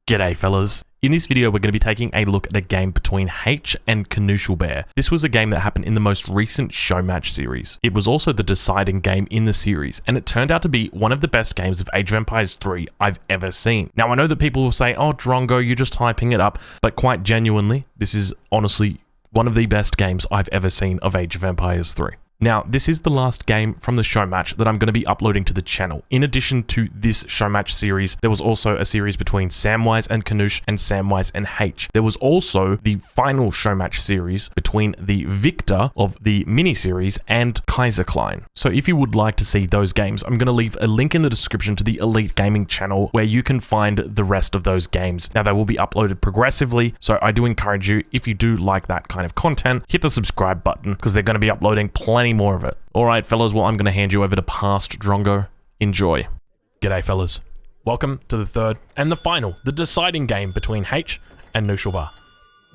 G'day fellas. In this video we're going to be taking a look at a game between H and Knuschelbear. This was a game that happened in the most recent show match series. It was also the deciding game in the series, and it turned out to be one of the best games of Age of Empires 3 I've ever seen. Now I know that people will say, oh Drongo, you're just hyping it up, but quite genuinely, this is honestly one of the best games I've ever seen of Age of Empires 3. Now, this is the last game from the show match that I'm going to be uploading to the channel. In addition to this show match series, there was also a series between Samwise and Knush and Samwise and H. There was also the final show match series between the victor of the mini-series and Kaiser Klein. So if you would like to see those games, I'm going to leave a link in the description to the Elite Gaming channel where you can find the rest of those games. Now, they will be uploaded progressively, so I do encourage you, if you do like that kind of content, hit the subscribe button because they're going to be uploading plenty more of it. Alright fellas, well I'm going to hand you over to Past Drongo. Enjoy. G'day fellas. Welcome to the third and the final, the deciding game between H and Knuschelbear.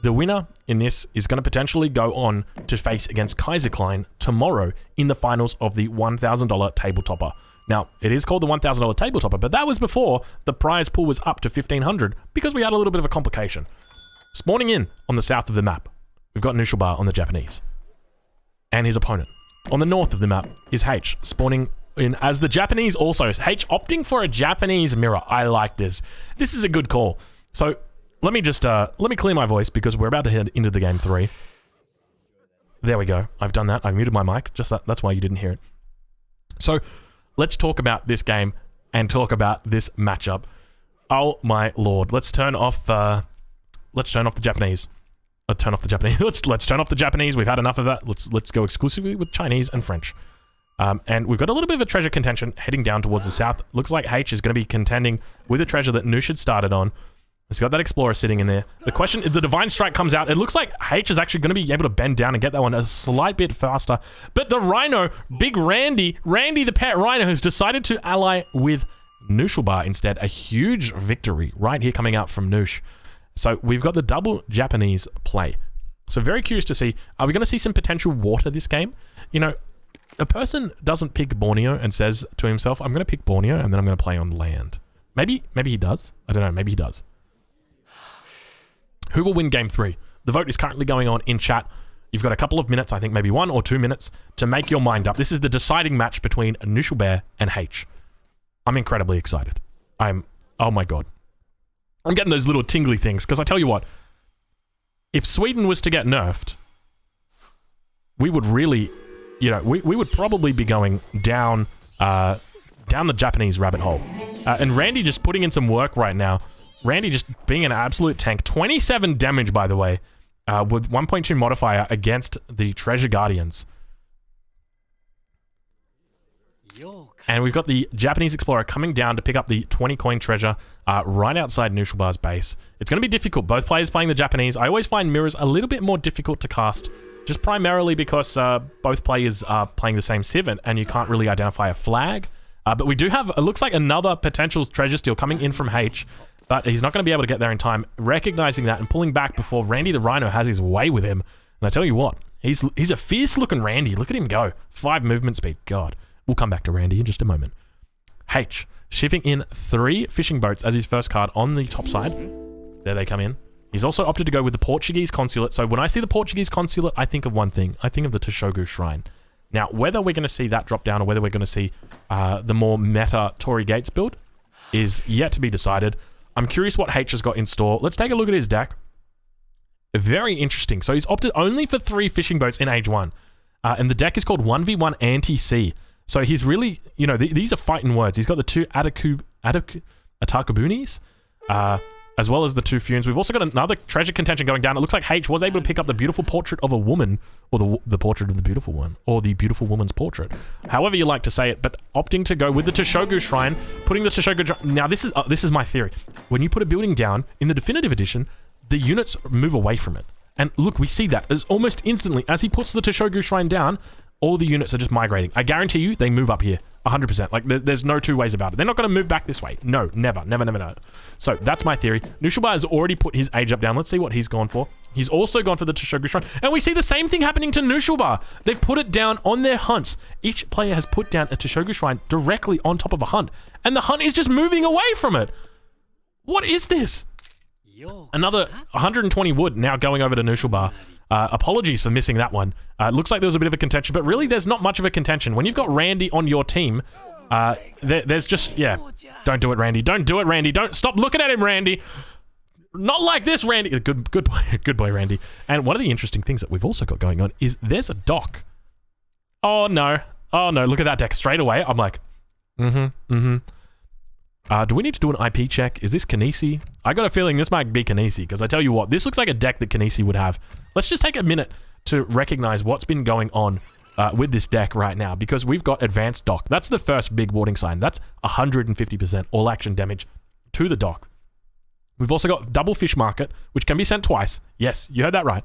The winner in this is going to potentially go on to face against Kaiser Klein tomorrow in the finals of the $1,000 table topper. Now, it is called the $1,000 table topper, but that was before the prize pool was up to $1,500 because we had a little bit of a complication. Spawning in on the south of the map, we've got Knuschelbear on the Japanese. And his opponent. On the north of the map is H, spawning in as the Japanese also. H opting for a Japanese mirror. I like this. This is a good call. So let me just, let me clear my voice because we're about to head into the game 3. There we go. I've done that. I muted my mic. Just that's why you didn't hear it. So let's talk about this game and talk about this matchup. Oh my lord. Let's turn off the Japanese. Turn off the Japanese. Let's turn off the Japanese. We've had enough of that. Let's go exclusively with Chinese and French. And we've got a little bit of a treasure contention heading down towards the south. Looks like H is going to be contending with a treasure that Knush had started on. He's got that Explorer sitting in there. The question, if the Divine Strike comes out, it looks like H is actually going to be able to bend down and get that one a slight bit faster. But the Rhino, big Randy the pet Rhino, has decided to ally with Knuschelbear instead. A huge victory right here coming out from Knush. So we've got the double Japanese play. So very curious to see, are we going to see some potential water this game? You know, a person doesn't pick Borneo and says to himself, I'm going to pick Borneo and then I'm going to play on land. Maybe he does. I don't know, maybe he does. Who will win game 3? The vote is currently going on in chat. You've got a couple of minutes, I think maybe 1 or 2 minutes, to make your mind up. This is the deciding match between Knuschelbear and H. I'm incredibly excited. Oh my god. I'm getting those little tingly things, because I tell you what, if Sweden was to get nerfed, we would really, you know, we would probably be going down the Japanese rabbit hole. And Randy just putting in some work right now. Randy just being an absolute tank. 27 damage, by the way, with 1.2 modifier against the Treasure Guardians. And we've got the Japanese Explorer coming down to pick up the 20 coin treasure right outside Knuschelbear's base. It's going to be difficult. Both players playing the Japanese. I always find mirrors a little bit more difficult to cast, just primarily because both players are playing the same civ and you can't really identify a flag. But we do have, it looks like another potential treasure steal coming in from H, but he's not going to be able to get there in time. Recognizing that and pulling back before Randy the Rhino has his way with him. And I tell you what, he's a fierce looking Randy. Look at him go. 5 movement speed. God. We'll come back to Randy in just a moment. H, shipping in 3 fishing boats as his first card on the top side. There they come in. He's also opted to go with the Portuguese consulate. So when I see the Portuguese consulate, I think of one thing. I think of the Toshogu Shrine. Now, whether we're going to see that drop down or whether we're going to see the more meta Torii Gates build is yet to be decided. I'm curious what H has got in store. Let's take a look at his deck. Very interesting. So he's opted only for 3 fishing boats in Age 1. And the deck is called 1v1 Anti-Sea. So he's really, you know, these are fighting words. He's got the 2 Atakabunis, as well as the 2 Funes. We've also got another treasure contention going down. It looks like H was able to pick up the beautiful portrait of a woman, or the portrait of the beautiful one, or the beautiful woman's portrait. However you like to say it, but opting to go with the Toshogu Shrine, putting the Toshogu Shrine... Now, this is my theory. When you put a building down, in the Definitive Edition, the units move away from it. And look, we see that as almost instantly, as he puts the Toshogu Shrine down, all the units are just migrating. I guarantee you, they move up here. 100%. Like, there's no 2 ways about it. They're not going to move back this way. No, never. So, that's my theory. Knuschelbear has already put his age up down. Let's see what he's gone for. He's also gone for the Toshogu Shrine. And we see the same thing happening to Knuschelbear. They've put it down on their hunts. Each player has put down a Toshogu Shrine directly on top of a hunt. And the hunt is just moving away from it. What is this? Another 120 wood now going over to Nushilbar. Apologies for missing that one. It looks like there was a bit of a contention, but really there's not much of a contention. When you've got Randy on your team, there's just, yeah. Don't do it, Randy. Don't do it, Randy. Don't stop looking at him, Randy. Not like this, Randy. Good boy, Randy. And one of the interesting things that we've also got going on is there's a dock. Oh, no. Oh, no. Look at that deck straight away. I'm like, do we need to do an IP check? Is this Kinesi? I got a feeling this might be Kinesi, because I tell you what, this looks like a deck that Kinesi would have. Let's just take a minute to recognize what's been going on with this deck right now, because we've got Advanced Dock. That's the first big warning sign. That's 150% all action damage to the dock. We've also got Double Fish Market, which can be sent twice. Yes, you heard that right.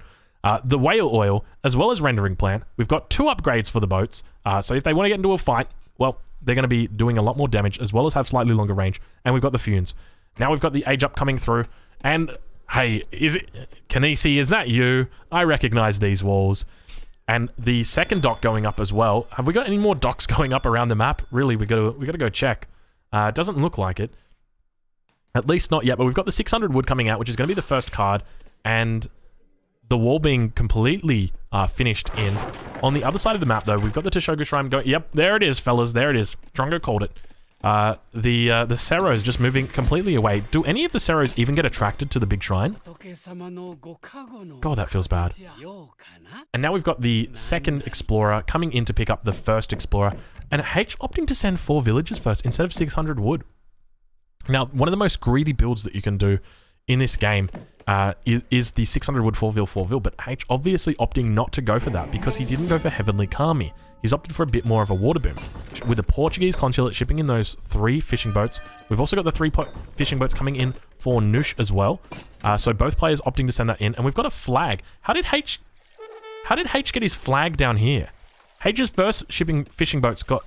The Whale Oil, as well as Rendering Plant. We've got 2 upgrades for the boats, so if they want to get into a fight, well, they're going to be doing a lot more damage, as well as have slightly longer range. And we've got the Funes. Now we've got the Age Up coming through. And, hey, is it... Kinesi, is that you? I recognize these walls. And the second dock going up as well. Have we got any more docks going up around the map? Really, we got to go check. It doesn't look like it. At least not yet, but we've got the 600 wood coming out, which is going to be the first card. And the wall being completely finished in. On the other side of the map, though, we've got the Tashoga Shrine going... Yep, there it is, fellas. There it is. Drongo called it. The Seros just moving completely away. Do any of the Seros even get attracted to the big shrine? God, that feels bad. And now we've got the second Explorer coming in to pick up the first Explorer. And H opting to send 4 villagers first instead of 600 wood. Now, one of the most greedy builds that you can do in this game is the 600 wood 4-vil, but H obviously opting not to go for that because he didn't go for Heavenly Kami. He's opted for a bit more of a water boom. With the Portuguese consulate shipping in those 3 fishing boats, we've also got the 3 fishing boats coming in for Noosh as well. So both players opting to send that in, and we've got a flag. How did H get his flag down here? H's first fishing boats got...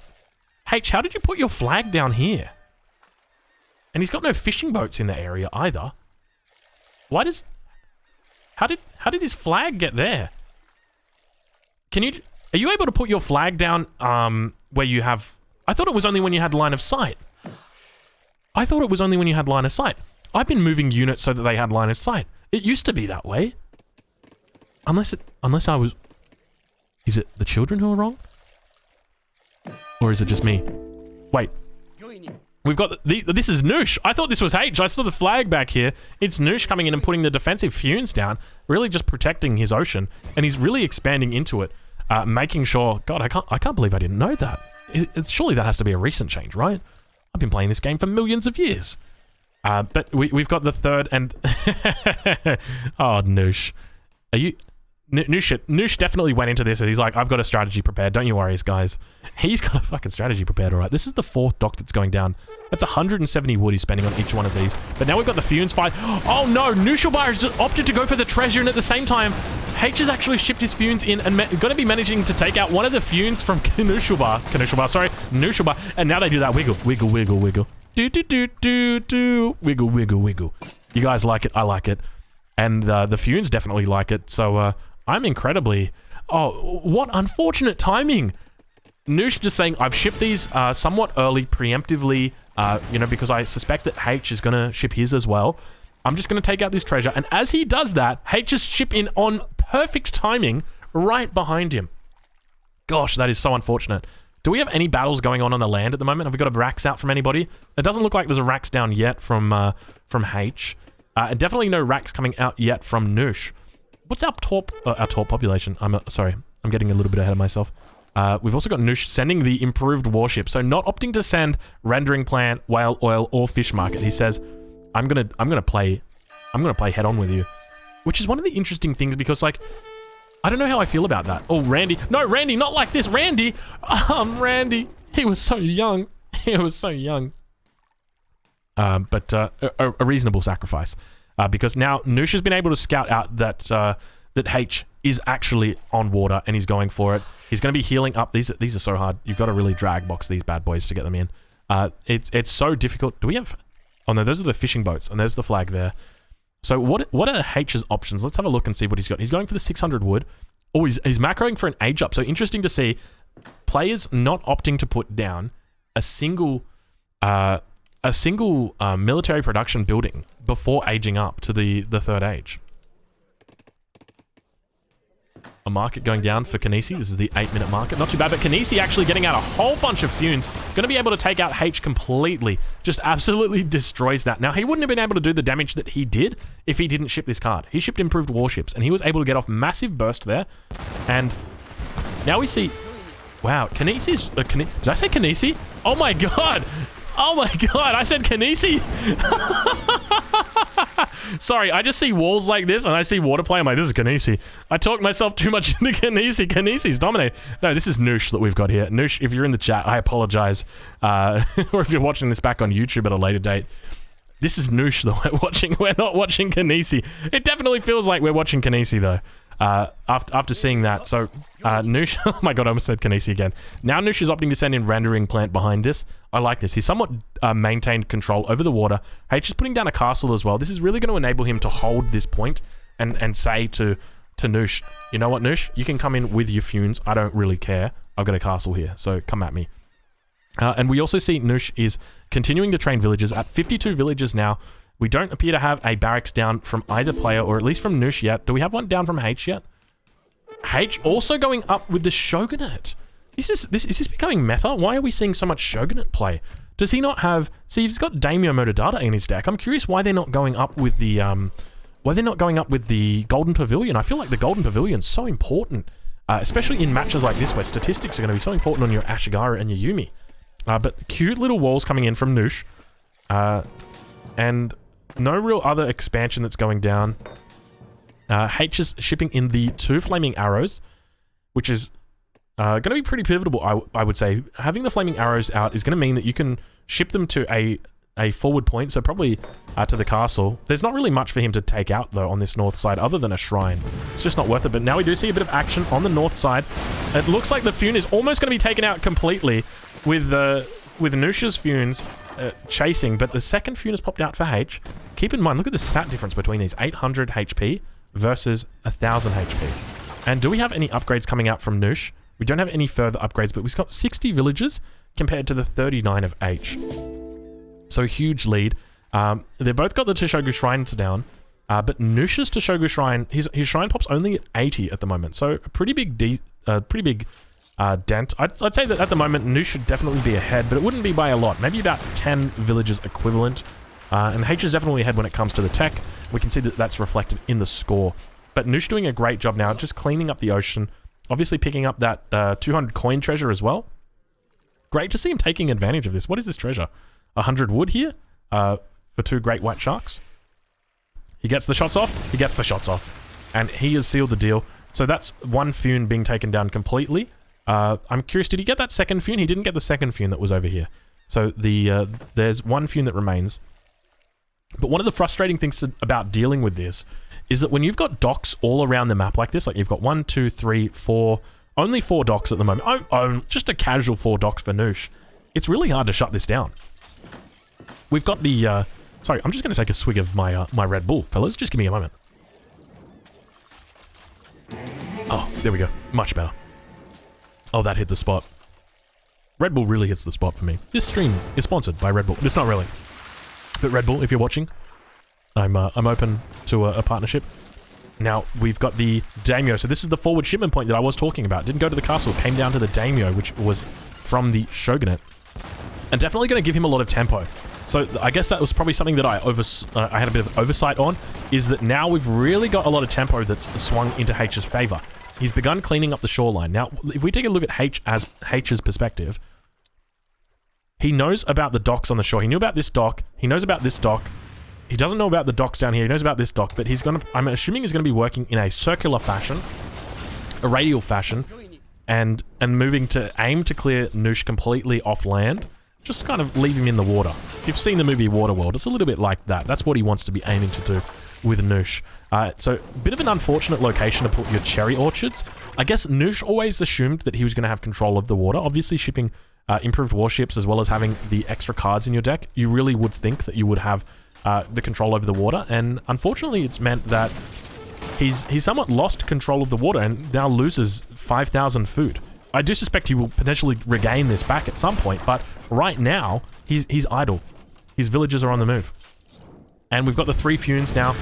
H, how did you put your flag down here? And he's got no fishing boats in the area either. Why does... How did his flag get there? Can you... Are you able to put your flag down where you have... I thought it was only when you had line of sight. I've been moving units so that they had line of sight. It used to be that way. Unless I was... Is it the children who are wrong? Or is it just me? Wait. We've got this is Noosh. I thought this was H. I saw the flag back here. It's Noosh coming in and putting the defensive Funes down, really just protecting his ocean, and he's really expanding into it, making sure. God, I can't believe I didn't know that. Surely that has to be a recent change, right? I've been playing this game for millions of years. But we've got the third and oh, Noosh, are you? Noosh definitely went into this and he's like, I've got a strategy prepared. Don't you worry, guys. He's got a fucking strategy prepared, all right. This is the 4th dock that's going down. That's 170 wood he's spending on each one of these. But now we've got the Funes fight. Oh no, Nushilbar has just opted to go for the treasure, and at the same time, H has actually shipped his Funes in and going to be managing to take out one of the Funes from Nushilbar, and now they do that wiggle. Do. Wiggle. You guys like it, I like it. And the Funes definitely like it, so I'm incredibly... Oh, what unfortunate timing! Noosh just saying, I've shipped these somewhat early, preemptively, you know, because I suspect that H is going to ship his as well. I'm just going to take out this treasure, and as he does that, H just ship in on perfect timing right behind him. Gosh, that is so unfortunate. Do we have any battles going on the land at the moment? Have we got a Rax out from anybody? It doesn't look like there's a Rax down yet from H. Definitely no Rax coming out yet from Noosh. What's our Torp population? Sorry, I'm getting a little bit ahead of myself. We've also got Noosh sending the improved warship, so not opting to send Rendering Plant, Whale Oil, or Fish Market. He says, I'm gonna play head on with you, which is one of the interesting things because, like, I don't know how I feel about that. Oh, Randy, no, Randy, not like this, Randy. Randy, he was so young. But a reasonable sacrifice. Because now Noosh has been able to scout out that H is actually on water and he's going for it. He's going to be healing up. These are so hard. You've got to really drag box these bad boys to get them in. It's so difficult. Do we have... Oh no, those are the fishing boats and there's the flag there. So what are H's options? Let's have a look and see what he's got. He's going for the 600 wood. Oh, he's macroing for an age up. So interesting to see players not opting to put down a single a single military production building before aging up to the third age. A market going down for Kinesi. This is the 8-minute market. Not too bad, but Kinesi actually getting out a whole bunch of Funes. Going to be able to take out H completely. Just absolutely destroys that. Now, he wouldn't have been able to do the damage that he did if he didn't ship this card. He shipped improved warships, and he was able to get off massive burst there. And now we see... Wow, Kinesi's... did I say Kinesi? Oh my god! Oh my god, I said Kinesi! Sorry, I just see walls like this and I see water play. I'm like, this is Kinesi. I talked myself too much into Kinesi. Kinesi's dominate. No, this is Noosh that we've got here. Noosh, if you're in the chat, I apologize. Or if you're watching this back on YouTube at a later date. This is Noosh that we're watching. We're not watching Kinesi. It definitely feels like we're watching Kinesi though. After seeing that. So, Noosh, oh my god, I almost said Kinesi again. Now Noosh is opting to send in Rendering Plant behind this. I like this. He's somewhat maintained control over the water. H is putting down a castle as well. This is really going to enable him to hold this point and say to Noosh, you know what, Noosh? You can come in with your Funes. I don't really care. I've got a castle here, so come at me. And we also see Noosh is continuing to train villagers at 52 villages now. We don't appear to have a barracks down from either player, or at least from Noosh yet. Do we have one down from H yet? H also going up with the Shogunate. Is this becoming meta? Why are we seeing so much Shogunate play? Does he not have... See, he's got Daimyo Mododata in his deck. I'm curious why they're not going up with the... why they're not going up with the Golden Pavilion. I feel like the Golden Pavilion's so important, especially in matches like this where statistics are going to be so important on your Ashigaru and your Yumi. But cute little walls coming in from Noosh. And no real other expansion that's going down. H is shipping in the 2 Flaming Arrows, which is going to be pretty pivotal, I would say. Having the Flaming Arrows out is going to mean that you can ship them to a forward point, so probably to the castle. There's not really much for him to take out, though, on this north side, other than a shrine. It's just not worth it, but now we do see a bit of action on the north side. It looks like the Fune is almost going to be taken out completely with Noosh's Funes chasing, but the second Fune has popped out for H. Keep in mind, look at the stat difference between these 800 HP versus 1000 HP. And do we have any upgrades coming out from Noosh? We don't have any further upgrades, but we've got 60 villagers compared to the 39 of H. So huge lead. They've both got the Toshogu Shrines down, but Noosh's Toshogu Shrine, his Shrine pop's only at 80 at the moment, so a pretty big dent. I'd say that at the moment, Noosh should definitely be ahead, but it wouldn't be by a lot. Maybe about 10 villages equivalent. And H is definitely ahead when it comes to the tech. We can see that that's reflected in the score. But Noosh doing a great job now, just cleaning up the ocean. Obviously picking up that 200 coin treasure as well. Great to see him taking advantage of this. What is this treasure? 100 wood here for 2 great white sharks. He gets the shots off. He gets the shots off. And he has sealed the deal. So that's 1 Fune being taken down completely. I'm curious, did he get that second Fune? He didn't get the second Fune that was over here. So there's 1 Fune that remains. But one of the frustrating things about dealing with this is that when you've got docks all around the map like this, like you've got 1, 2, 3, 4, only 4 docks at the moment. Just a casual 4 docks for Noosh. It's really hard to shut this down. We've got the, sorry, I'm just going to take a swig of my my Red Bull, fellas. Just give me a moment. Oh, there we go. Much better. Oh, that hit the spot. Red Bull really hits the spot for me. This stream is sponsored by Red Bull. It's not really. But Red Bull, if you're watching, I'm open to a partnership. Now, we've got the Daimyo. So this is the forward shipment point that I was talking about. Didn't go to the castle. Came down to the Daimyo, which was from the Shogunate. And definitely going to give him a lot of tempo. So I guess that was probably something that I had a bit of oversight on, is that now we've really got a lot of tempo that's swung into H's favor. He's begun cleaning up the shoreline. Now, if we take a look at H's perspective, he knows about the docks on the shore. He knew about this dock. He knows about this dock. He doesn't know about the docks down here. He knows about this dock, but I'm assuming he's going to be working in a circular fashion, a radial fashion, and moving to aim to clear Noosh completely off land. Just kind of leave him in the water. If you've seen the movie Waterworld, it's a little bit like that. That's what he wants to be aiming to do with Noosh. So, a bit of an unfortunate location to put your cherry orchards. I guess Noosh always assumed that he was going to have control of the water. Obviously, shipping improved warships as well as having the extra cards in your deck, you really would think that you would have the control over the water. And unfortunately, it's meant that he's somewhat lost control of the water and now loses 5,000 food. I do suspect he will potentially regain this back at some point, but right now, he's idle. His villagers are on the move. And we've got the 3 Funes now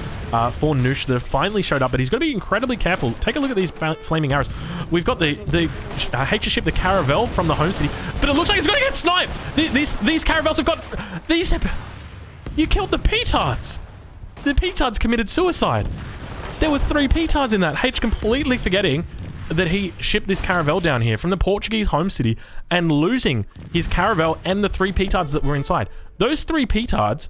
for Noosh that have finally showed up, but he's got to be incredibly careful. Take a look at these flaming arrows. We've got the H's ship, the Caravel from the home city, but it looks like it's going to get sniped. These Caravels have got... You killed the Petards. The Petards committed suicide. There were 3 Petards in that. H completely forgetting that he shipped this Caravel down here from the Portuguese home city and losing his Caravel and the 3 Petards that were inside. Those 3 Petards...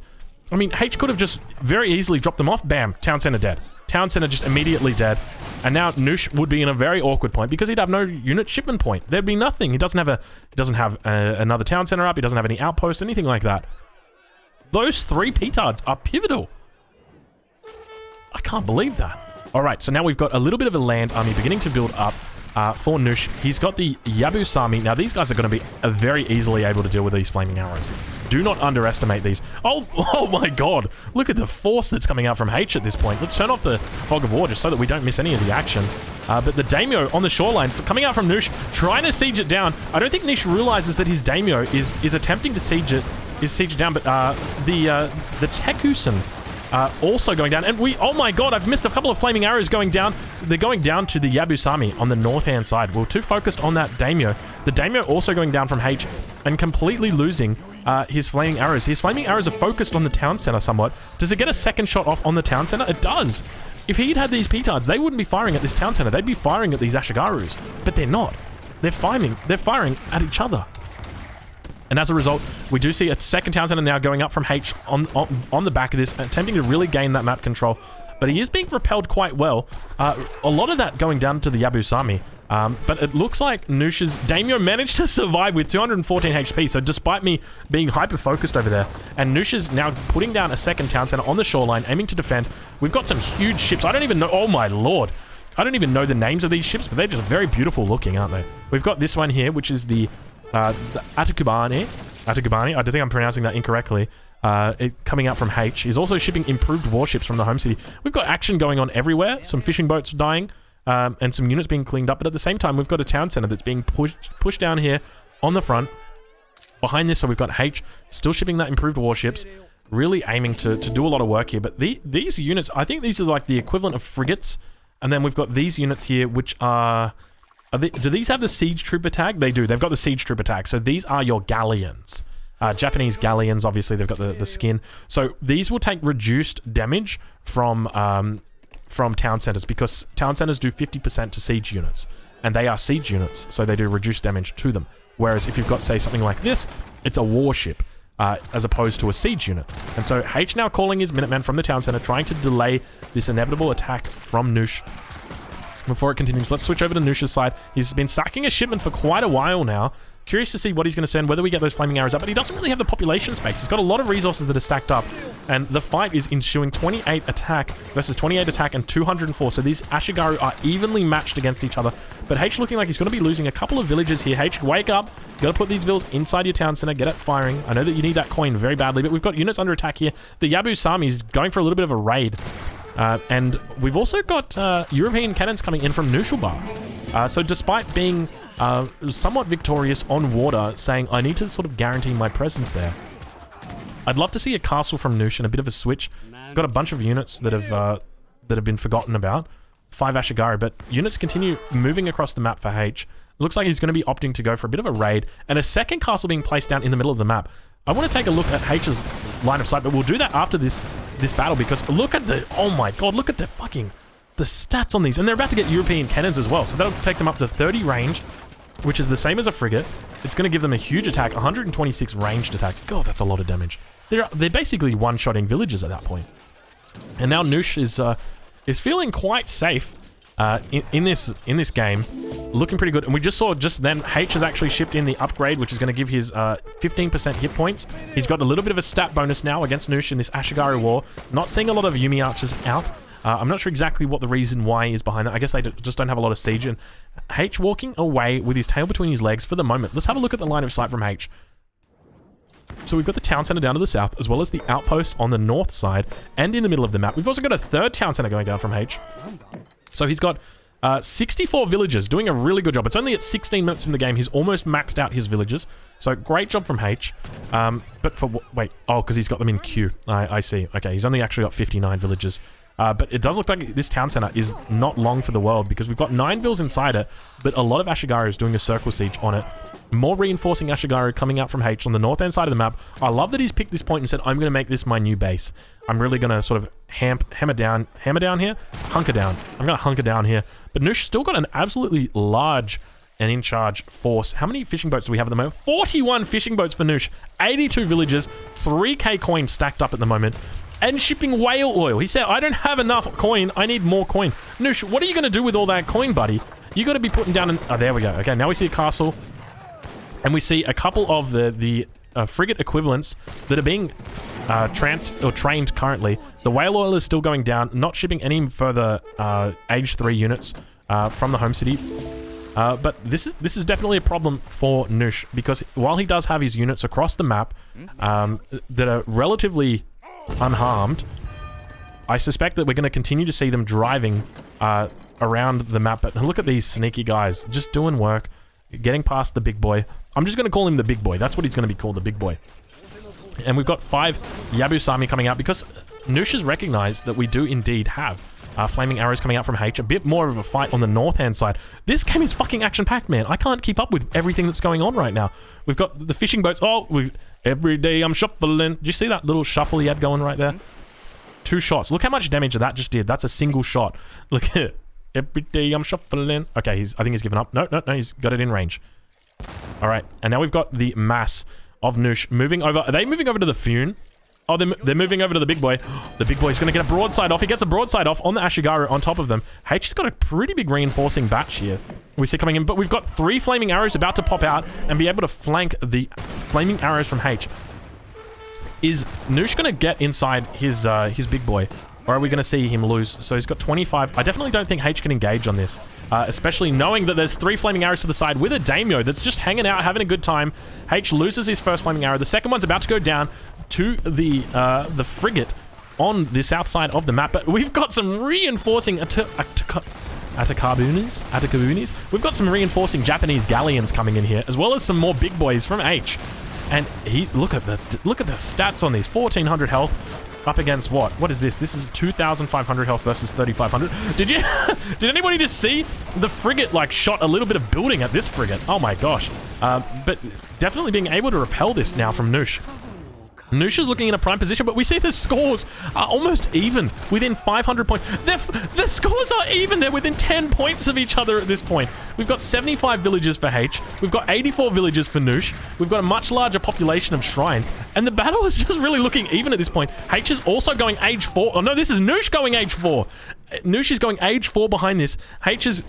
I mean, H could have just very easily dropped them off. Bam, town center dead. Town center just immediately dead. And now Noosh would be in a very awkward point because he'd have no unit shipment point. There'd be nothing. He doesn't have another town center up. He doesn't have any outposts, anything like that. Those 3 Petards are pivotal. I can't believe that. All right, so now we've got a little bit of a land army beginning to build up for Noosh. He's got the Yabusami. Now, these guys are going to be very easily able to deal with these flaming arrows. Do not underestimate these. Oh my god. Look at the force that's coming out from H at this point. Let's turn off the Fog of War just so that we don't miss any of the action. But the Daimyo on the shoreline, coming out from Noosh, trying to siege it down. I don't think Noosh realizes that his Daimyo is attempting to siege it down, but the Tekusen also going down. And oh my god, I've missed a couple of flaming arrows going down. They're going down to the Yabusami on the north-hand side. We're too focused on that Daimyo. The Daimyo also going down from H and completely losing his flaming arrows. His flaming arrows are focused on the town center somewhat. Does it get a second shot off on the town center? It does. If he'd had these Petards, they wouldn't be firing at this town center. They'd be firing at these Ashigarus. But they're not. They're firing at each other. And as a result, we do see a second town center now going up from H on the back of this, attempting to really gain that map control. But he is being repelled quite well. A lot of that going down to the Yabusami. But it looks like Noosh's Daimyo managed to survive with 214 HP. So despite me being hyper-focused over there, and Noosh is now putting down a second town center on the shoreline, aiming to defend. We've got some huge ships. I don't even know... Oh my lord. I don't even know the names of these ships, but they're just very beautiful looking, aren't they? We've got this one here, which is the Atakubani. I don't think I'm pronouncing that incorrectly. Coming out from H. He's also shipping improved warships from the home city. We've got action going on everywhere. Some fishing boats dying, and some units being cleaned up. But at the same time, we've got a town center that's being pushed down here on the front. Behind this, so we've got H still shipping that improved warships, really aiming to do a lot of work here. But these units, I think these are like the equivalent of frigates. And then we've got these units here, which are... do these have the siege trooper tag? They do. They've got the siege trooper tag. So these are your galleons. Japanese galleons, obviously, they've got the skin. So these will take reduced damage from town centers because town centers do 50% to siege units. And they are siege units, so they do reduced damage to them. Whereas if you've got, say, something like this, it's a warship. As opposed to a siege unit. And so H now calling his Minutemen from the town center, trying to delay this inevitable attack from Noosh. Before it continues, let's switch over to Noosh's side. He's been sacking a shipment for quite a while now. Curious to see what he's going to send, whether we get those flaming arrows up, but he doesn't really have the population space. He's got a lot of resources that are stacked up, and the fight is ensuing 28 attack versus 28 attack and 204. So these Ashigaru are evenly matched against each other, but H looking like he's going to be losing a couple of villages here. H, wake up. You got to put these villas inside your town center, get it firing. I know that you need that coin very badly, but we've got units under attack here. The Yabusami is going for a little bit of a raid. And we've also got European cannons coming in from Nushulba. So despite being somewhat victorious on water, saying I need to sort of guarantee my presence there. I'd love to see a castle from Noosh and a bit of a switch. Got a bunch of units that have been forgotten about. 5 Ashigaru, but units continue moving across the map for H. Looks like he's going to be opting to go for a bit of a raid, and a second castle being placed down in the middle of the map. I want to take a look at H's line of sight, but we'll do that after this battle, because look at the... Oh my god, look at the stats on these. And they're about to get European cannons as well, so that'll take them up to 30 range, which is the same as a frigate. It's going to give them a huge attack, 126 ranged attack. God, that's a lot of damage. They're basically one-shotting villages at that point. And now Noosh is feeling quite safe in this game, looking pretty good. And we just saw just then H has actually shipped in the upgrade, which is going to give his 15% hit points. He's got a little bit of a stat bonus now against Noosh in this Ashigaru war. Not seeing a lot of Yumi archers out. I'm not sure exactly what the reason why is behind that. I guess they just don't have a lot of siege. And H walking away with his tail between his legs for the moment. Let's have a look at the line of sight from H. So we've got the town center down to the south, as well as the outpost on the north side and in the middle of the map. We've also got a third town center going down from H. So he's got 64 villagers, doing a really good job. It's only at 16 minutes in the game. He's almost maxed out his villagers. So great job from H. But for, wait, oh, because he's got them in queue. I see. Okay, he's only actually got 59 villagers. But it does look like this town center is not long for the world because we've got 9 vills inside it, but a lot of Ashigaru is doing a circle siege on it. More reinforcing Ashigaru coming out from H on the north end side of the map. I love that he's picked this point and said, I'm going to make this my new base. I'm really going to sort of hammer down here? Hunker down. I'm going to hunker down here. But Noosh still got an absolutely large and in charge force. How many fishing boats do we have at the moment? 41 fishing boats for Noosh. 82 villagers. 3k coin stacked up at the moment. And shipping whale oil. He said, I don't have enough coin. I need more coin. Noosh, what are you going to do with all that coin, buddy? You got to be putting down... Oh, there we go. Okay, now we see a castle. And we see a couple of the frigate equivalents that are being trained currently. The whale oil is still going down. Not shipping any further Age 3 units from the home city. But this is definitely a problem for Noosh. Because while he does have his units across the map that are relatively... unharmed, I suspect that we're going to continue to see them driving around the map. But look at these sneaky guys, just doing work, getting past the big boy. I'm just going to call him the big boy. That's what he's going to be called, the big boy. And we've got 5 Yabusami coming out because Noosh has recognized that we do indeed have flaming arrows coming out from H. A bit more of a fight on the north-hand side. This game is fucking action-packed, man. I can't keep up with everything that's going on right now. We've got the fishing boats. Oh, every day I'm shuffling. Did you see that little shuffle he had going right there? 2 shots. Look how much damage that just did. That's a single shot. Look at it. Every day I'm shuffling. Okay, I think he's given up. No, he's got it in range. All right, and now we've got the mass of Noosh moving over. Are they moving over to the Fune? Oh, they're moving over to the big boy. The big boy's going to get a broadside off. He gets a broadside off on the Ashigaru on top of them. H has got a pretty big reinforcing batch here. We see coming in, but we've got 3 flaming arrows about to pop out and be able to flank the flaming arrows from H. Is Noosh going to get inside his big boy? Or are we going to see him lose? So he's got 25. I definitely don't think H can engage on this. Especially knowing that there's 3 flaming arrows to the side with a daimyo that's just hanging out, having a good time. H loses his first flaming arrow. The second one's about to go down to the frigate on the south side of the map. But we've got some reinforcing Atakabunis. We've got some reinforcing Japanese galleons coming in here, as well as some more big boys from H. And look at the stats on these. 1400 health. Up against what? What is this? This is 2,500 health versus 3,500. Did anybody just see the frigate like shot a little bit of building at this frigate? Oh my gosh. But definitely being able to repel this now from Noosh. Noosh is looking in a prime position, but we see the scores are almost even, within 500 points. The scores are even. They're within 10 points of each other at this point. We've got 75 villagers for H. We've got 84 villagers for Noosh. We've got a much larger population of shrines. And the battle is just really looking even at this point. H is also going Age 4. Oh no, this is Noosh going Age 4. Noosh is going Age 4 behind this. H is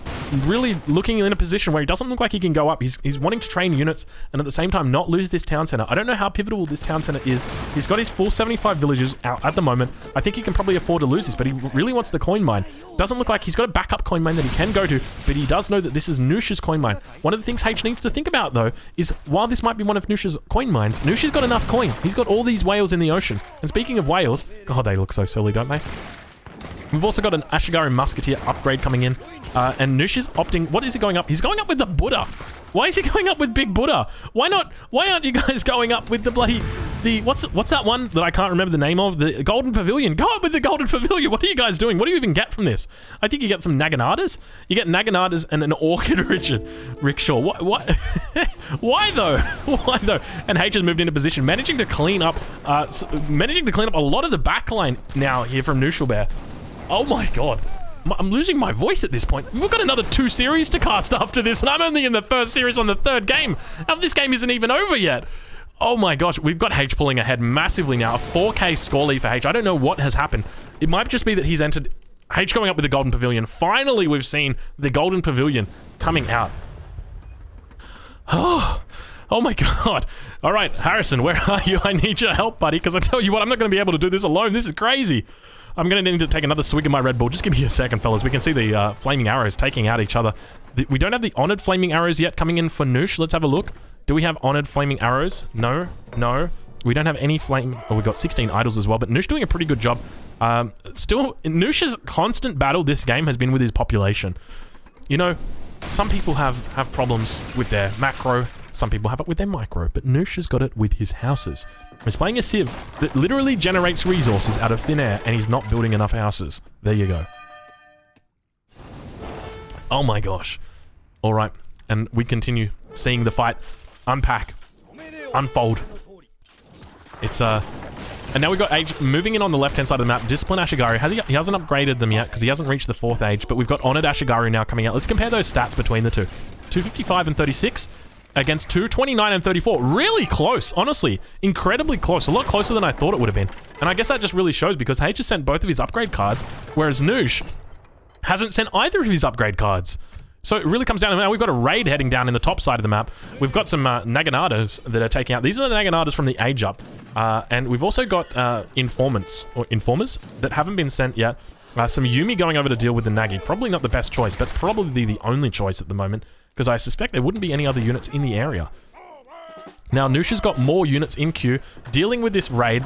really looking in a position where he doesn't look like he can go up. He's wanting to train units and at the same time not lose this town center. I don't know how pivotal this town center is. He's got his full 75 villagers out at the moment. I think he can probably afford to lose this, but he really wants the coin mine. Doesn't look like he's got a backup coin mine that he can go to, but he does know that this is Noosh's coin mine. One of the things H needs to think about, though, is while this might be one of Noosh's coin mines, Noosh's got enough coin. He's got all these whales in the ocean. And speaking of whales, God, they look so silly, don't they? We've also got an Ashigaru Musketeer upgrade coming in. And Noosh is opting... What is he going up? He's going up with the Buddha. Why is he going up with Big Buddha? Why not? Why aren't you guys going up with the bloody... What's that one that I can't remember the name of? The Golden Pavilion. Go up with the Golden Pavilion. What are you guys doing? What do you even get from this? I think you get some Naganatas. You get Naganatas and an Orchid Rickshaw. What? Why though? Why though? And H has moved into position, managing to clean up a lot of the backline now here from Nooshal Bear. Oh my god. I'm losing my voice at this point. We've got another 2 series to cast after this, and I'm only in the first series on the 3rd game. And this game isn't even over yet. Oh my gosh, we've got H pulling ahead massively now. A 4k score lead for H. I don't know what has happened. It might just be that he's entered... H going up with the Golden Pavilion. Finally, we've seen the Golden Pavilion coming out. Oh my god. All right, Harrison, where are you? I need your help, buddy, because I tell you what, I'm not going to be able to do this alone. This is crazy. I'm going to need to take another swig of my Red Bull. Just give me a second, fellas. We can see the flaming arrows taking out each other. We don't have the honored flaming arrows yet coming in for Noosh. Let's have a look. Do we have honored flaming arrows? No. We don't have any flame... Oh, we got 16 idols as well, but Noosh doing a pretty good job. Still, Noosh's constant battle this game has been with his population. You know, some people have problems with their macro, some people have it with their micro, but Noosh has got it with his houses. He's playing a Civ that literally generates resources out of thin air, and he's not building enough houses. There you go. Oh my gosh. All right, and we continue seeing the fight unpack, unfold. It's and now we've got Age moving in on the left-hand side of the map. Discipline Ashigaru. He hasn't upgraded them yet because he hasn't reached the 4th age, but we've got Honored Ashigaru now coming out. Let's compare those stats between the two. 255 and 36 against 229 and 34. Really close, honestly. Incredibly close. A lot closer than I thought it would have been. And I guess that just really shows because H has sent both of his upgrade cards, whereas Noosh hasn't sent either of his upgrade cards. So it really comes down to now we've got a raid heading down in the top side of the map. We've got some Naganatas that are taking out. These are the Naganatas from the age up. And we've also got informers that haven't been sent yet. Some Yumi going over to deal with the Nagi. Probably not the best choice, but probably the only choice at the moment, because I suspect there wouldn't be any other units in the area. Now, Noosh has got more units in queue, dealing with this raid,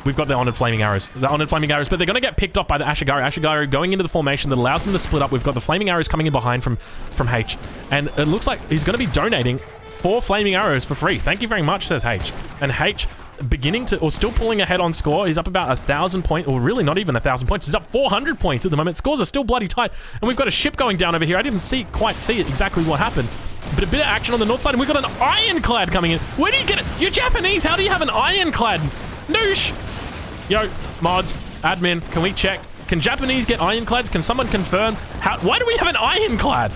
We've got the Honored Flaming Arrows. The Honored Flaming Arrows, but they're going to get picked off by the Ashigaru. Ashigaru going into the formation that allows them to split up. We've got the Flaming Arrows coming in behind from H. And it looks like he's going to be donating 4 Flaming Arrows for free. Thank you very much, says H. And H beginning to, or still pulling ahead on score. He's up about 1,000 points, or really not even 1,000 points. He's up 400 points at the moment. Scores are still bloody tight. And we've got a ship going down over here. I didn't quite see it exactly what happened. But a bit of action on the north side, and we've got an Ironclad coming in. Where do you get it? You're Japanese. How do you have an Ironclad? Noosh! Yo, mods, admin, can we check? Can Japanese get Ironclads? Can someone confirm? Why do we have an Ironclad?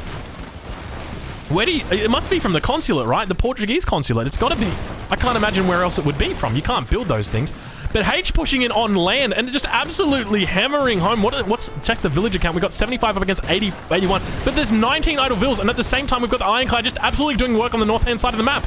Where do you... It must be from the consulate, right? The Portuguese consulate. It's got to be. I can't imagine where else it would be from. You can't build those things. But H pushing in on land and just absolutely hammering home. Check the village account. We've got 75 up against 81. But there's 19 idle villas. And at the same time, we've got the Ironclad just absolutely doing work on the north-hand side of the map.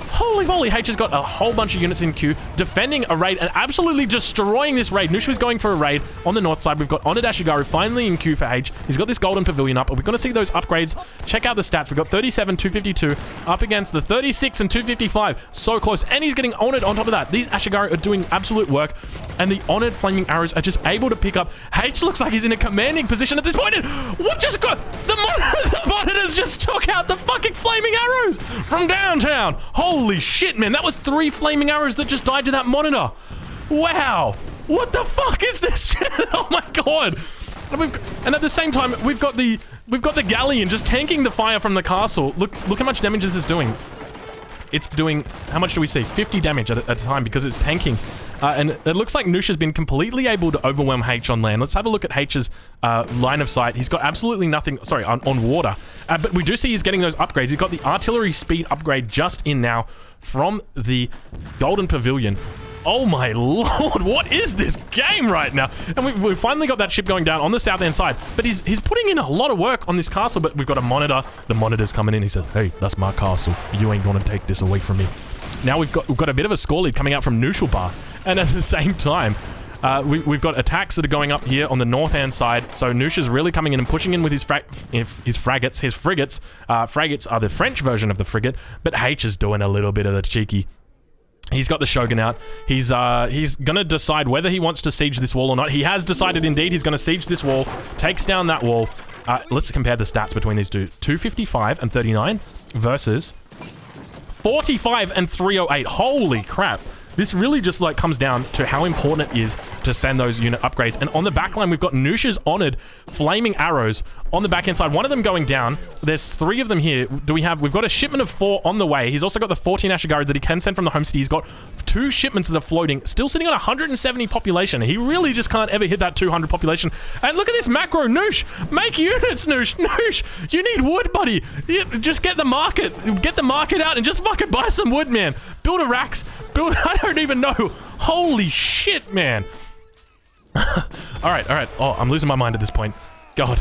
Holy moly, H has got a whole bunch of units in queue, defending a raid and absolutely destroying this raid. Noosh is going for a raid on the north side. We've got Honored Ashigaru finally in queue for H. He's got this golden pavilion up. We're going to see those upgrades. Check out the stats. We've got 37, 252 up against the 36 and 255. So close. And he's getting honored on top of that. These Ashigaru are doing absolute work. And the Honored Flaming Arrows are just able to pick up. H looks like he's in a commanding position at this point. And what just got... The monitors just took out the fucking Flaming Arrows from downtown. Holy shit, man. That was 3 Flaming Arrows that just died to that monitor. Wow. What the fuck is this? Oh my god. And at the same time, we've got the Galleon just tanking the fire from the castle. Look how much damage this is doing. It's doing, how much do we see? 50 damage at a time because it's tanking. And it looks like Noosh has been completely able to overwhelm H on land. Let's have a look at H's line of sight. He's got absolutely nothing, sorry, on water. But we do see he's getting those upgrades. He's got the artillery speed upgrade just in now from the Golden Pavilion. Oh my lord, what is this game right now? And we've finally got that ship going down on the south-end side. But he's putting in a lot of work on this castle, but we've got a monitor. The monitor's coming in. He said, hey, that's my castle. You ain't gonna take this away from me. Now we've got a bit of a score lead coming out from Nooshulbar. And at the same time, we've got attacks that are going up here on the north-hand side. So Noosh is really coming in and pushing in with his frigates. Frigates are the French version of the frigate, but H is doing a little bit of the cheeky. He's got the Shogun out. He's going to decide whether he wants to siege this wall or not. He has decided indeed he's going to siege this wall, takes down that wall. Let's compare the stats between these two. 255 and 39 versus 45 and 308. Holy crap. This really just like comes down to how important it is to send those unit upgrades. And on the backline, we've got Noosh's Honored Flaming Arrows on the backhand side. One of them going down. There's 3 of them here. We've got a shipment of 4 on the way. He's also got the 14 Ashigaru that he can send from the home city. He's got 2 shipments that are floating, still sitting on 170 population. He really just can't ever hit that 200 population. And look at this macro, Noosh. Make units, Noosh. Noosh, you need wood, buddy. Just get the market out and just fucking buy some wood, man. Build a racks. I don't even know. Holy shit, man. All right. Oh, I'm losing my mind at this point. God.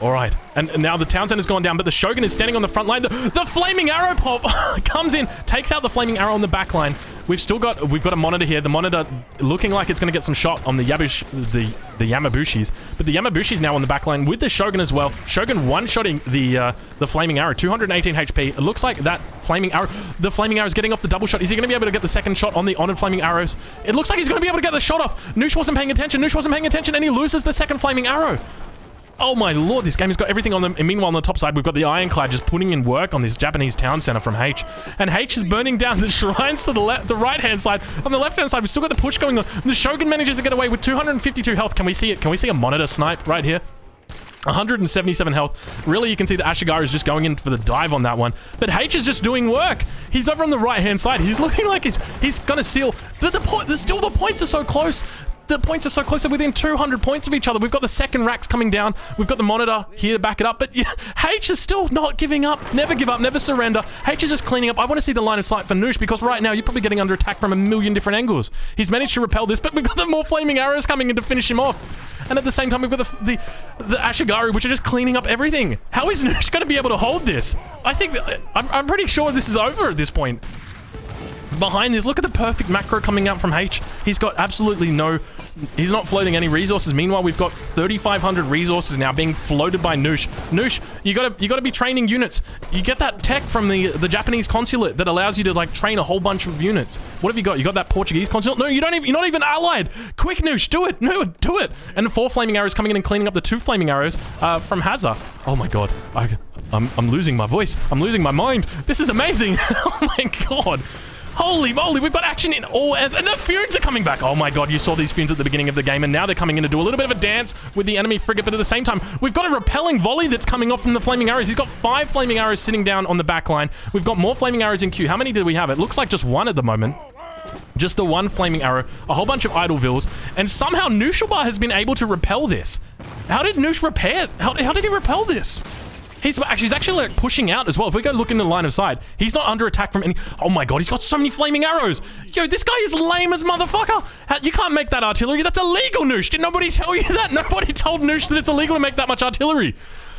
All right. And now the town center's gone down, but the Shogun is standing on the front line. The Flaming Arrow pop comes in, takes out the Flaming Arrow on the back line. We've got a monitor here. The monitor looking like it's going to get some shot on the Yamabushis. But the Yamabushi's now on the back line with the Shogun as well. Shogun one-shotting the Flaming Arrow, 218 HP. It looks like that the Flaming Arrow is getting off the double shot. Is he going to be able to get the second shot on the Honored Flaming Arrows? It looks like he's going to be able to get the shot off. Noosh wasn't paying attention, and he loses the second Flaming Arrow. Oh my lord, this game has got everything on them. And meanwhile, on the top side, we've got the Ironclad just putting in work on this Japanese town center from H. And H is burning down the shrines to the right-hand side. On the left-hand side, we've still got the push going on. The Shogun manages to get away with 252 health. Can we see it? Can we see a monitor snipe right here? 177 health. Really, you can see that Ashigaru is just going in for the dive on that one. But H is just doing work. He's over on the right-hand side. He's looking like he's gonna seal. But the points are so close. The points are so close. They're within 200 points of each other. We've got the second racks coming down. We've got the monitor here to back it up. But yeah, H is still not giving up. Never give up. Never surrender. H is just cleaning up. I want to see the line of sight for Noosh because right now you're probably getting under attack from a million different angles. He's managed to repel this, but we've got the more flaming arrows coming in to finish him off. And at the same time, we've got the Ashigaru, which are just cleaning up everything. How is Noosh going to be able to hold this? I think I'm pretty sure this is over at this point. Behind this, look at the perfect macro coming out from H. He's got absolutely he's not floating any resources. Meanwhile, we've got 3,500 resources now being floated by Noosh. Noosh, you gotta be training units. You get that tech from the Japanese consulate that allows you to like train a whole bunch of units. What have you got? You got that Portuguese consulate? No, you're not even allied. Quick, Noosh, do it. No, do it. And the 4 flaming arrows coming in and cleaning up the 2 flaming arrows from Hazza. Oh my god, I'm losing my voice. I'm losing my mind. This is amazing. Oh my god. Holy moly, we've got action in all ends, and the Funes are coming back. Oh my god, you saw these Funes at the beginning of the game, and now they're coming in to do a little bit of a dance with the enemy frigate, but at the same time, we've got a repelling volley that's coming off from the flaming arrows. He's got 5 flaming arrows sitting down on the back line. We've got more flaming arrows in queue. How many do we have? It looks like just 1 at the moment. Just the 1 flaming arrow, a whole bunch of idle vills, and somehow Nushaba has been able to repel this. How did Noosh repair? How did he repel this? He's actually like pushing out as well. If we go look in the line of sight, he's not under attack from any... Oh my god, he's got so many flaming arrows. Yo, this guy is lame as motherfucker. You can't make that artillery. That's illegal, Noosh. Did nobody tell you that? Nobody told Noosh that it's illegal to make that much artillery.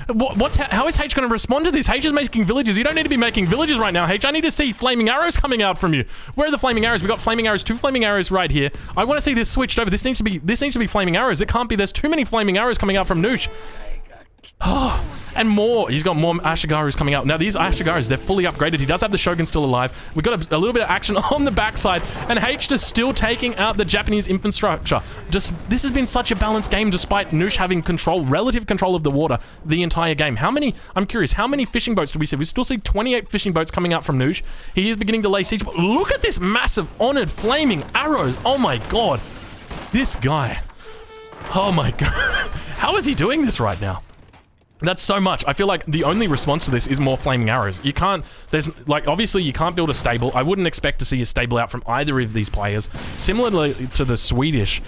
How is H going to respond to this? H is making villages. You don't need to be making villages right now, H. I need to see flaming arrows coming out from you. Where are the flaming arrows? We've got flaming arrows, 2 flaming arrows right here. I want to see this switched over. This needs to be flaming arrows. It can't be. There's too many flaming arrows coming out from Noosh. Oh, and more. He's got more Ashigarus coming out. Now, these Ashigarus, they're fully upgraded. He does have the Shogun still alive. We've got a little bit of action on the backside, and H just still taking out the Japanese infrastructure. This has been such a balanced game despite Noosh having relative control of the water the entire game. I'm curious, how many fishing boats do we see? We still see 28 fishing boats coming out from Noosh. He is beginning to lay siege. Look at this massive honored flaming arrows. Oh my god. This guy. Oh my god. How is he doing this right now? That's so much. I feel like the only response to this is more flaming arrows. You can't, obviously you can't build a stable. I wouldn't expect to see a stable out from either of these players. Similarly to the Swedish,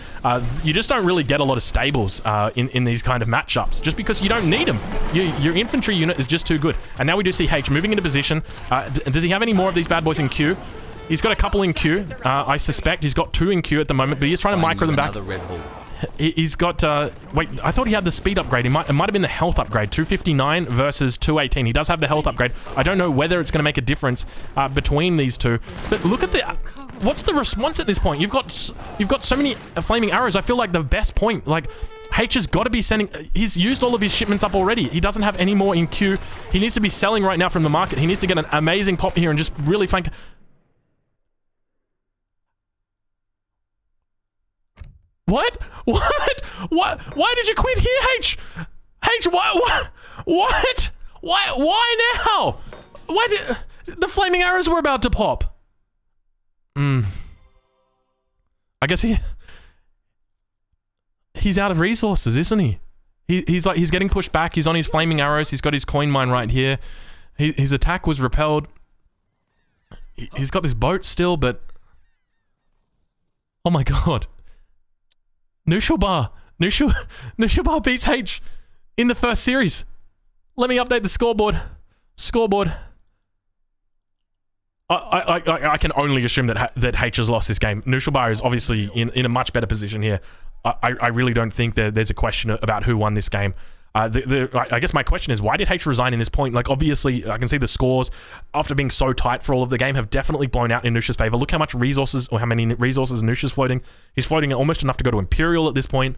you just don't really get a lot of stables in these kind of matchups, just because you don't need them. Your infantry unit is just too good. And now we do see H moving into position. Does he have any more of these bad boys in queue? He's got a couple in queue. I suspect he's got 2 in queue at the moment, but he's trying to micro them back. He's got, wait, I thought he had the speed upgrade. It might have been the health upgrade. 259 versus 218. He does have the health upgrade. I don't know whether it's going to make a difference between these two. But look at what's the response at this point? You've got so many flaming arrows. I feel like the best point, like, H has got to be sending... He's used all of his shipments up already. He doesn't have any more in queue. He needs to be selling right now from the market. He needs to get an amazing pop here and just really flank... What? Why did you quit here, H? H, what? Why now? Why did... The flaming arrows were about to pop. I guess he's out of resources, isn't he? He's getting pushed back. He's on his flaming arrows. He's got his coin mine right here. His attack was repelled. He's got this boat still, but... Oh my god. Nushaba beats H in the first series. Let me update the scoreboard. I can only assume that H has lost this game. Nushaba is obviously in a much better position here. I really don't think there's a question about who won this game. I guess my question is, why did H resign in this point? Like, obviously, I can see the scores, after being so tight for all of the game, have definitely blown out in Noosha's favor. Look how much resources, or how many resources Noosha's floating. He's floating almost enough to go to Imperial at this point.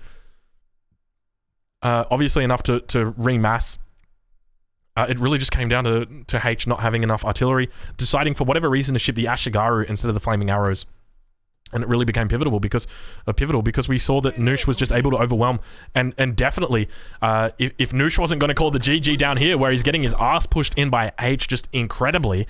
Obviously enough to remass. It really just came down to H not having enough artillery, deciding for whatever reason to ship the Ashigaru instead of the Flaming Arrows. And it really became pivotal because we saw that Noosh was just able to overwhelm. And definitely, if Noosh wasn't going to call the GG down here, where he's getting his ass pushed in by H just incredibly,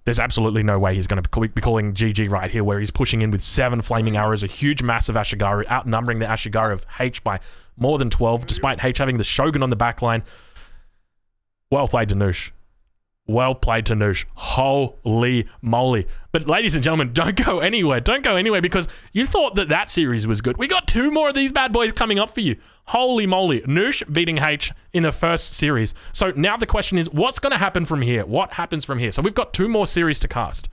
there's absolutely no way he's going to be calling GG right here, where he's pushing in with 7 flaming arrows, a huge, massive Ashigaru, outnumbering the Ashigaru of H by more than 12, despite H having the Shogun on the backline. Well played to Noosh. Well played to Noosh. Holy moly. But ladies and gentlemen, don't go anywhere. Don't go anywhere, because you thought that series was good. We got 2 more of these bad boys coming up for you. Holy moly. Noosh beating H in the first series. So now the question is, what's going to happen from here? What happens from here? So we've got 2 more series to cast.